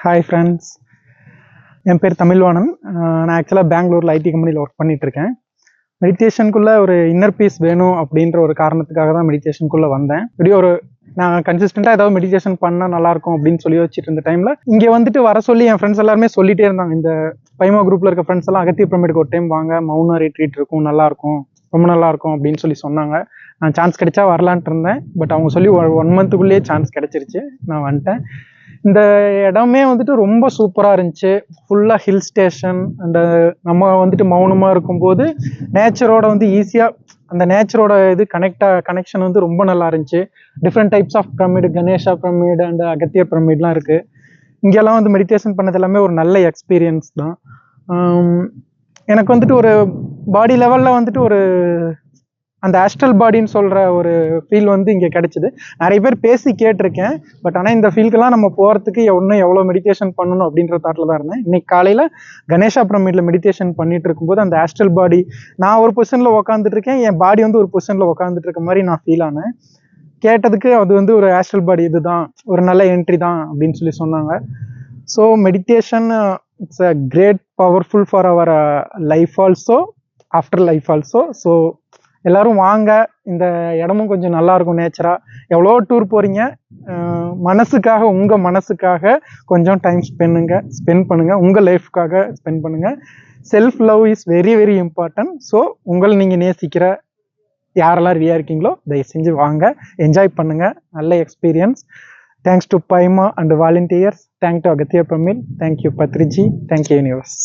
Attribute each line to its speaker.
Speaker 1: Hi friends, என் பேர் தமிழ்வாணன். நான் ஆக்சுவலாக பெங்களூரில் ஐடி கம்பெனியில் ஒர்க் பண்ணிகிட்ருக்கேன். மெடிடேஷனுக்குள்ளே ஒரு இன்னர் பீஸ் வேணும் அப்படின்ற ஒரு காரணத்துக்காக தான் மெடிடேஷனுக்குள்ளே வந்தேன். இப்படி ஒரு நான் கன்சிஸ்டண்ட்டாக ஏதாவது மெடிடேஷன் பண்ணால் நல்லாயிருக்கும் அப்படின்னு சொல்லி வச்சுட்டு இருந்த டைமில் இங்கே வந்துட்டு வர சொல்லி என் ஃப்ரெண்ட்ஸ் எல்லாருமே சொல்லிகிட்டே இருந்தாங்க. இந்த பைமா குரூப்பில் இருக்க ஃப்ரெண்ட்ஸ் எல்லாம் அகத்திய பிரமிடுக்கு ஒரு டைம் வாங்க, மௌன ரிட்ரீட் இருக்கும், நல்லாயிருக்கும், ரொம்ப நல்லாயிருக்கும் அப்படின்னு சொல்லி சொன்னாங்க. நான் சான்ஸ் கிடைச்சா வரலான்ட்டு இருந்தேன். பட் அவங்க சொல்லி 1 மந்த்துக்குள்ளேயே சான்ஸ் கிடைச்சிருச்சு. நான் வந்துட்டேன். இந்த இடமே வந்துட்டு ரொம்ப சூப்பராக இருந்துச்சு. ஃபுல்லாக ஹில் ஸ்டேஷன். அந்த நம்ம வந்துட்டு மௌனமாக இருக்கும்போது நேச்சரோட வந்து ஈஸியாக அந்த நேச்சரோட இது கனெக்ஷன் வந்து ரொம்ப நல்லா இருந்துச்சு. Different types of pyramid, Ganesha pyramid and Agathiyar பிரமிட்லாம் இருக்குது. இங்கெல்லாம் வந்து மெடிடேஷன் பண்ணது எல்லாமே ஒரு நல்ல எக்ஸ்பீரியன்ஸ் தான். எனக்கு வந்துட்டு ஒரு பாடி லெவலில் வந்துட்டு ஒரு அந்த ஆஸ்ட்ரல் பாடின்னு சொல்கிற ஒரு ஃபீல் வந்து இங்கே கிடைச்சிது. நிறைய பேர் பேசி கேட்டிருக்கேன். பட் ஆனால் இந்த ஃபீல்டுக்கெல்லாம் நம்ம போகிறதுக்கு இன்னும் எவ்வளோ மெடிடேஷன் பண்ணணும் அப்படின்ற தாட்டில் தான் இருந்தேன். இன்னைக்கு காலையில் கணேஷா பிரமிடில் மெடிடேஷன் பண்ணிட்டு இருக்கும்போது அந்த ஆஸ்ட்ரல் பாடி, நான் ஒரு பொசிஷனில் உட்காந்துட்டு இருக்கேன், என் பாடி வந்து ஒரு பொசிஷனில் உட்காந்துட்டு இருக்க மாதிரி நான் ஃபீல் ஆனேன். கேட்டதுக்கு அது வந்து ஒரு ஆஸ்ட்ரல் பாடி இதுதான், ஒரு நல்ல என்ட்ரி தான் அப்படின்னு சொல்லி சொன்னாங்க. So meditation it's a great powerful for our life also, after life also. So எல்லாரும் வாங்க. இந்த இடமும் கொஞ்சம் நல்லா இருக்கும் நேச்சரா. எவ்வளோ டூர் போறீங்க, மனசுக்காக, உங்க மனசுக்காக கொஞ்சம் டைம் ஸ்பெண்ட் பண்ணுங்க. உங்க லைஃப்காக ஸ்பெண்ட் பண்ணுங்க. Self love is very very important. So உங்களை நீங்க நேசிக்கிற யாரெல்லாம் ரெடியா இருக்கீங்களோ தயவு செஞ்சு வாங்க, என்ஜாய் பண்ணுங்க. நல்ல எக்ஸ்பீரியன்ஸ். தேங்க்ஸ் டு பைமா and volunteers. Thank to Agathiya pyramid. Thank you Badriji. Thank you universe.